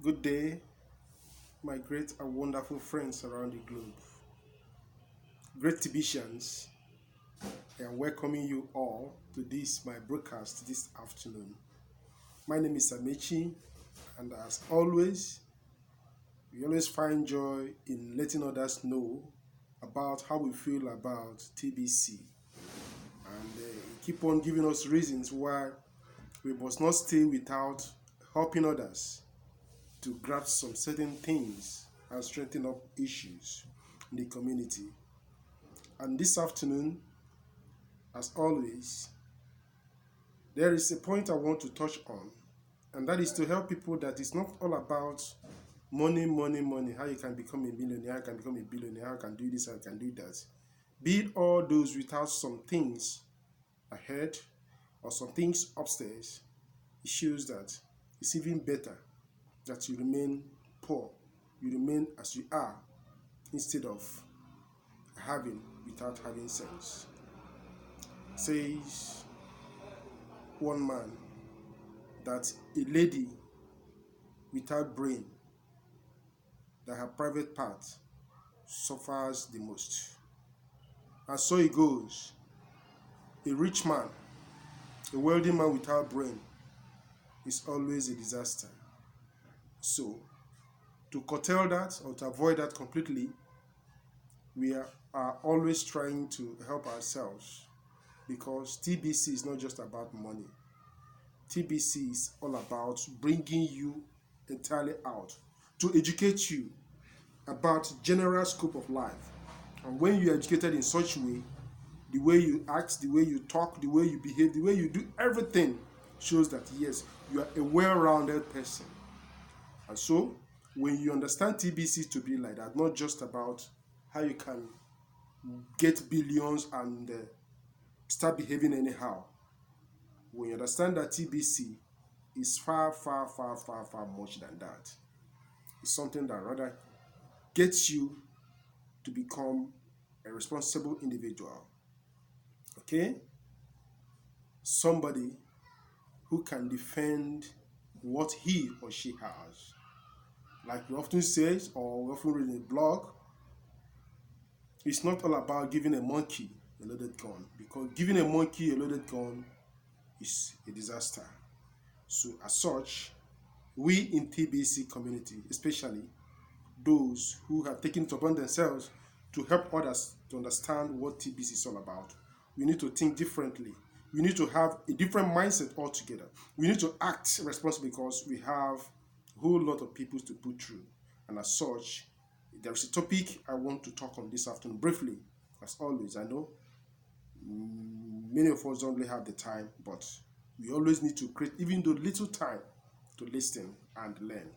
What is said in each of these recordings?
Good day, my great and wonderful friends around the globe. Great TBCians, I am welcoming you all to this, my broadcast this afternoon. My name is Amechi, and as always, we always find joy in letting others know about how we feel about TBC and keep on giving us reasons why we must not stay without helping others to grasp some certain things and strengthen up issues in the community. And this afternoon, as always, there is a point I want to touch on, and that is to help people that it's not all about money, money, money, how you can become a millionaire, how you can become a billionaire, how you can do this, how you can do that. Be it all those without some things ahead or some things upstairs, it shows that it's even better that you remain poor, you remain as you are, instead of having without having sense. Says one man that a lady without brain, that her private part suffers the most. And so it goes. A rich man, a wealthy man without brain is always a disaster. So, to curtail that or to avoid that completely, we are always trying to help ourselves, because TBC is not just about money. TBC is all about bringing you entirely out to educate you about general scope of life. And when you are educated in such a way, the way you act, the way you talk, the way you behave, the way you do everything shows that yes, you are a well-rounded person. And so, when you understand TBC to be like that, not just about how you can get billions and start behaving anyhow. When you understand that TBC is far, far, far, far, far much than that, it's something that rather gets you to become a responsible individual. Okay? Somebody who can defend what he or she has. Like we often say, or we often read in a blog, it's not all about giving a monkey a loaded gun, because giving a monkey a loaded gun is a disaster. So as such, we in TBC community, especially those who have taken it upon themselves to help others to understand what TBC is all about, we need to think differently. We need to have a different mindset altogether. We need to act responsibly, because we have a whole lot of people to put through. And as such, there is a topic I want to talk on this afternoon briefly. As always, I know many of us don't really have the time, but we always need to create even though little time to listen and learn.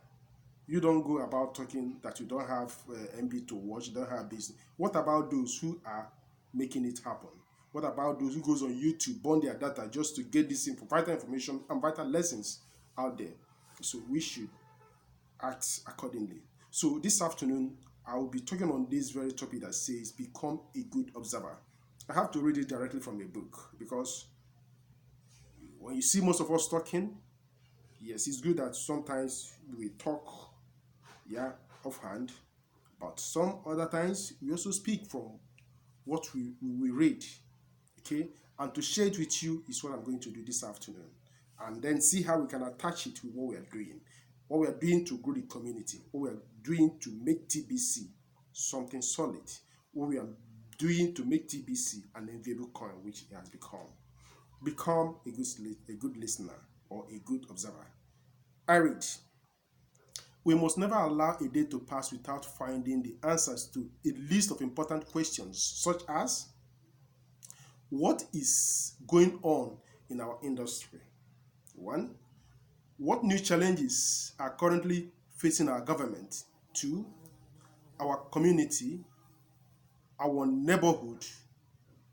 You don't go about talking that you don't have MB to watch, you don't have business. What about those who are making it happen? What about those who goes on YouTube, burn their data just to get this vital information and vital lessons out there? So we should act accordingly. So this afternoon, I will be talking on this very topic that says, become a good observer. I have to read it directly from a book, because when you see most of us talking, yes, it's good that sometimes we talk, yeah, offhand, but some other times we also speak from what we read, okay? And to share it with you is what I'm going to do this afternoon. And then see how we can attach it with what we are doing. What we are doing to grow the community. What we are doing to make TBC something solid. What we are doing to make TBC an enviable coin, which it has become. Become a good listener or a good observer. I read, we must never allow a day to pass without finding the answers to a list of important questions, such as, what is going on in our industry? One, what new challenges are currently facing our government? Two, our community, our neighborhood.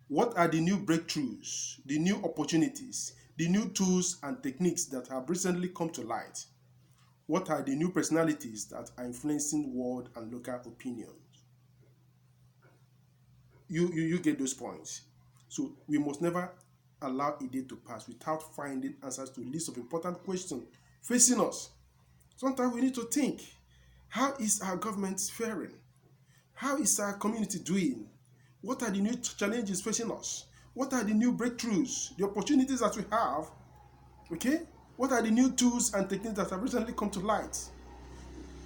What are the new breakthroughs, the new opportunities, the new tools and techniques that have recently come to light? What are the new personalities that are influencing world and local opinions? You get those points. So we must never allow a day to pass without finding answers to a list of important questions facing us. Sometimes we need to think, how is our government faring? How is our community doing? What are the new challenges facing us? What are the new breakthroughs, the opportunities that we have? Okay? What are the new tools and techniques that have recently come to light?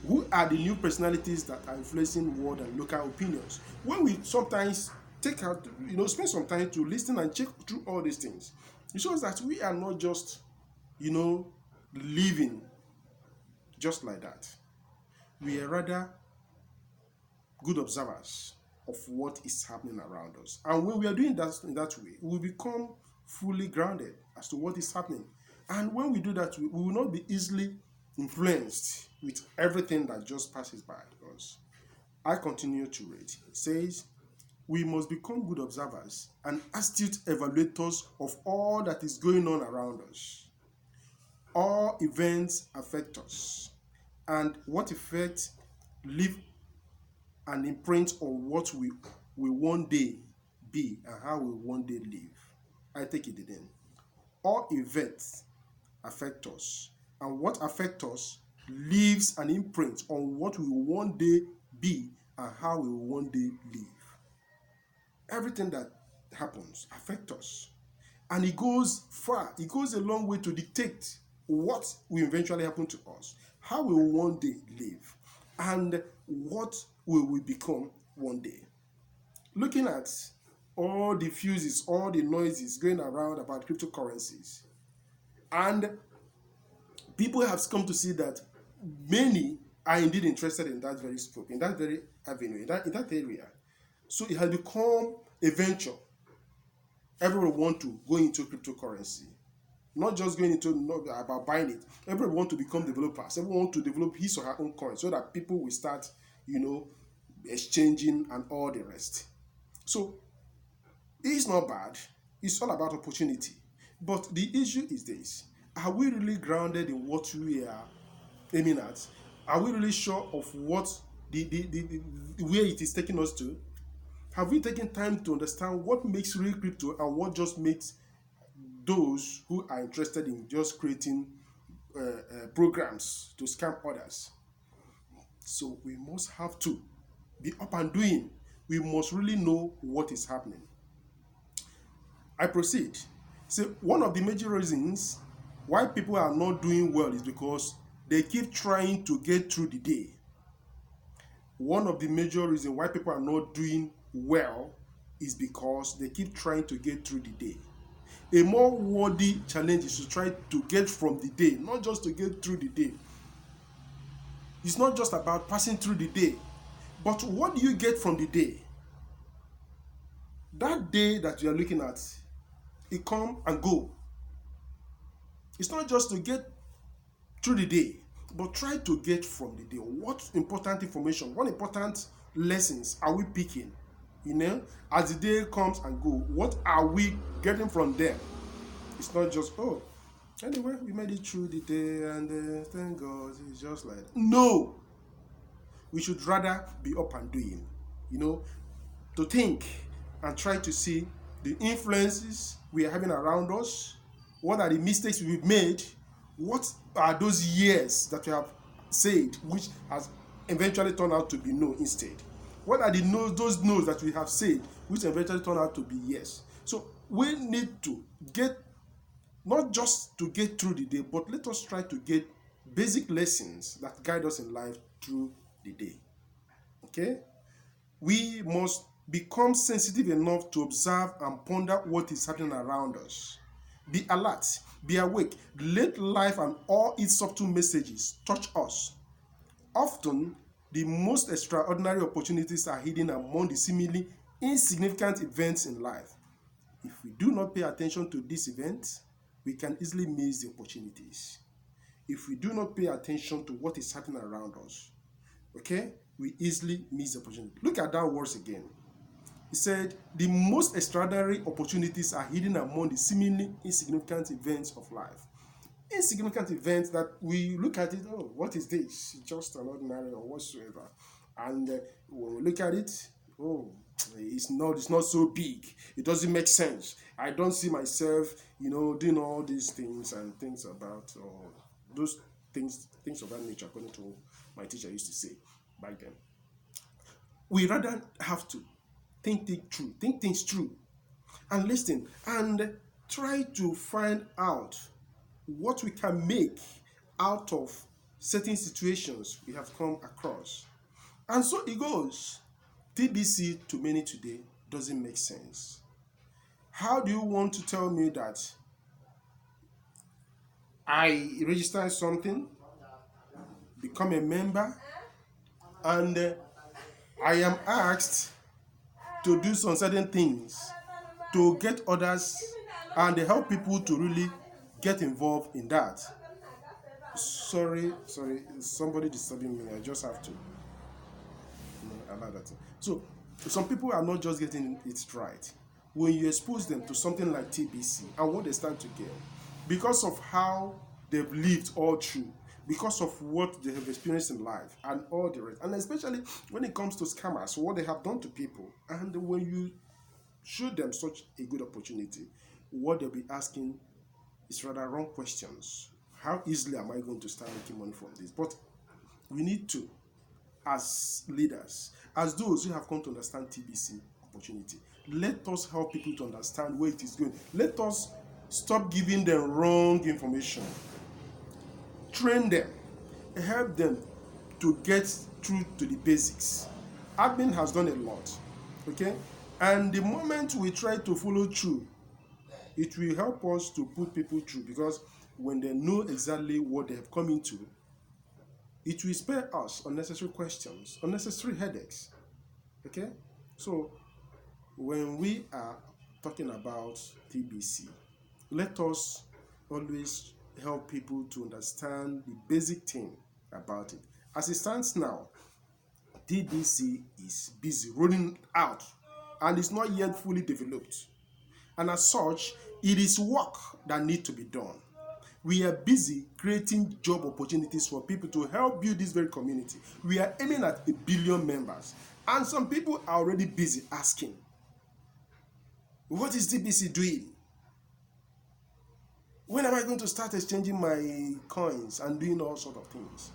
Who are the new personalities that are influencing world and local opinions? When we sometimes take out, spend some time to listen and check through all these things, it shows that we are not just, living just like that. We are rather good observers of what is happening around us. And when we are doing that in that way, we become fully grounded as to what is happening. And when we do that, we will not be easily influenced with everything that just passes by us. I continue to read. It says, we must become good observers and astute evaluators of all that is going on around us. All events affect us, and what effect leave an imprint on what we will one day be and how we will one day live. I take it again. All events affect us, and what affects us leaves an imprint on what we will one day be and how we will one day live. Everything that happens affects us, and it goes far. It goes a long way to dictate what will eventually happen to us, how we will one day live, and what will we become one day. Looking at all the fuses, all the noises going around about cryptocurrencies, and people have come to see that many are indeed interested in that very scope, in that very avenue, in that area. So it has become a venture. Everyone want to go into cryptocurrency. Not just going into about buying it. Everyone want to become developers. Everyone want to develop his or her own coin so that people will start, exchanging and all the rest. So it's not bad. It's all about opportunity. But the issue is this: are we really grounded in what we are aiming at? Are we really sure of what the where it is taking us to? Have we taken time to understand what makes real crypto and what just makes those who are interested in just creating programs to scam others? So we must have to be up and doing. We must really know what is happening. I proceed. So one of the major reasons why people are not doing well is because they keep trying to get through the day. One of the major reasons why people are not doing well is because they keep trying to get through the day. A more worthy challenge is to try to get from the day, not just to get through the day. It's not just about passing through the day, but what do you get from the day? That day that you are looking at, it come and go. It's not just to get through the day, but try to get from the day. What important information, what important lessons are we picking? As the day comes and go, what are we getting from them? It's not just, anyway, we made it through the day and thank God, it's just like that. No, we should rather be up and doing, to think and try to see the influences we are having around us. What are the mistakes we've made? What are those years that we have said which has eventually turned out to be no instead? What are the no's, those no's that we have said which eventually turned out to be yes? So we need to get, not just to get through the day, but let us try to get basic lessons that guide us in life through the day. Okay? We must become sensitive enough to observe and ponder what is happening around us. Be alert, be awake. Let life and all its subtle messages touch us. Often, the most extraordinary opportunities are hidden among the seemingly insignificant events in life. If we do not pay attention to these events, we can easily miss the opportunities. If we do not pay attention to what is happening around us, we easily miss the opportunity. Look at that words again. He said, the most extraordinary opportunities are hidden among the seemingly insignificant events of life. Insignificant events that we look at it, what is this? It's just an ordinary or whatsoever. And when we look at it, it's not so big. It doesn't make sense. I don't see myself, doing all these things and things about those things of that nature, according to my teacher used to say back then. We rather have to think things through, and listen and try to find out what we can make out of certain situations we have come across. And so it goes. TBC to many today doesn't make sense. How do you want to tell me that I register something, become a member, and I am asked to do some certain things to get others and help people to really get involved in that? Sorry, somebody disturbing me. I just have to allow that. So, some people are not just getting it right. When you expose them to something like TBC and what they stand to gain, because of how they've lived all through, because of what they have experienced in life and all the rest, and especially when it comes to scammers, what they have done to people, and when you show them such a good opportunity, what they'll be asking is rather wrong questions. How easily am I going to start making money from this? But we need to, as leaders, as those who have come to understand TBC opportunity, let us help people to understand where it is going. Let us stop giving them wrong information. Train them, help them to get through to the basics. Admin has done a lot, okay? And the moment we try to follow through, it will help us to put people through, because when they know exactly what they have come into, it will spare us unnecessary questions, unnecessary headaches. Okay? So, when we are talking about TBC, let us always help people to understand the basic thing about it. As it stands now, TBC is busy rolling out and is not yet fully developed. And as such, it is work that needs to be done. We are busy creating job opportunities for people to help build this very community. We are aiming at 1 billion members. And some people are already busy asking, what is TBC doing? When am I going to start exchanging my coins and doing all sorts of things?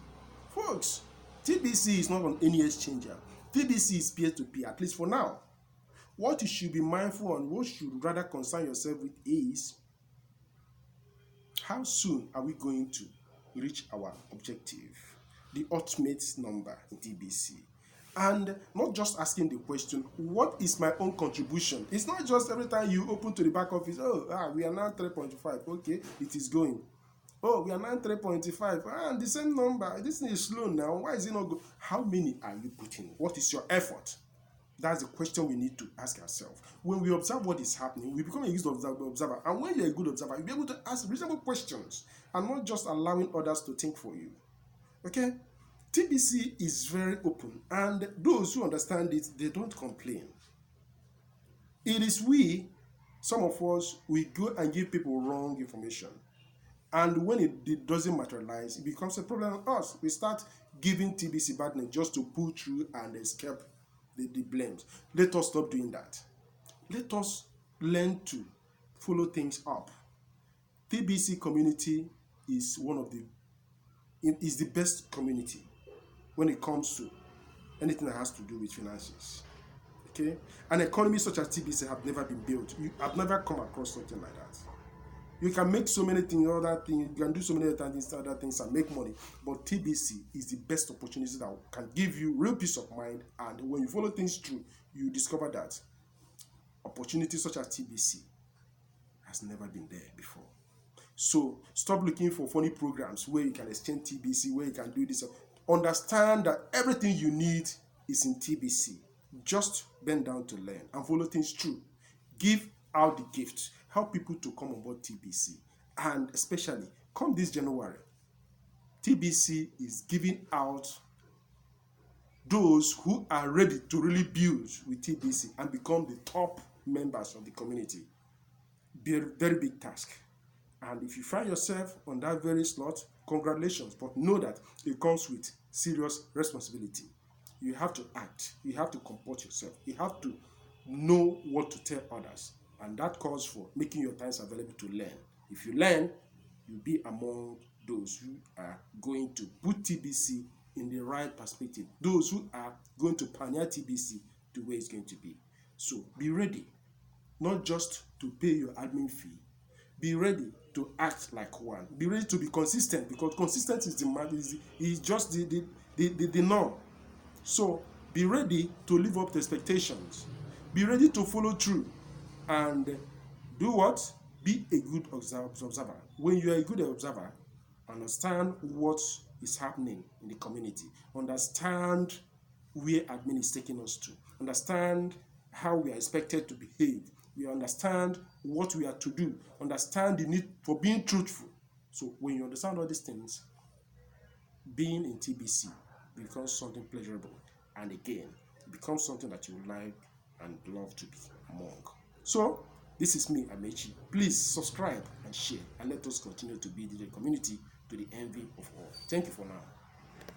Folks, TBC is not on any exchanger. TBC is peer-to-peer, at least for now. What you should be mindful on, what you should rather concern yourself with is, how soon are we going to reach our objective, the ultimate number in TBC? And not just asking the question, what is my own contribution? It's not just every time you open to the back office, we are now 3.5, okay, it is going. Oh, we are now 3.5, and the same number, this thing is slow now, why is it not good? How many are you putting? What is your effort? That's the question we need to ask ourselves. When we observe what is happening, we become a good observer. And when you're a good observer, you'll be able to ask reasonable questions and not just allowing others to think for you. Okay? TBC is very open, and those who understand it, they don't complain. It is we, some of us, we go and give people wrong information. And when it doesn't materialize, it becomes a problem on us. We start giving TBC bad name just to pull through and escape the blames. Let us stop doing that. Let us learn to follow things up. TBC community is the best community when it comes to anything that has to do with finances. Okay? An economy such as TBC have never been built. I've never come across something like that. You can make so many things, other things, you can do so many other things and make money. But TBC is the best opportunity that can give you real peace of mind. And when you follow things through, you discover that opportunities such as TBC has never been there before. So stop looking for funny programs where you can exchange TBC, where you can do this. Understand that everything you need is in TBC. Just bend down to learn and follow things through. Give out the gift. Help people to come on board TBC. And especially, come this January, TBC is giving out those who are ready to really build with TBC and become the top members of the community. Very, very big task. And if you find yourself on that very slot, congratulations. But know that it comes with serious responsibility. You have to act. You have to comport yourself. You have to know what to tell others. And that calls for making your times available to learn. If you learn, you'll be among those who are going to put TBC in the right perspective, those who are going to pioneer TBC to where it's going to be. So be ready, not just to pay your admin fee. Be ready to act like one. Be ready to be consistent, because consistency is just the norm. So be ready to live up to expectations. Be ready to follow through, and do what? Be a good observer. When you are a good observer, understand what is happening in the community. Understand where admin is taking us to. Understand how we are expected to behave. We understand what we are to do. Understand the need for being truthful. So when you understand all these things, being in TBC becomes something pleasurable, and again, it becomes something that you would like and love to be among. So this is me, Amechi. Please subscribe and share, and let us continue to build the community to the envy of all. Thank you for now.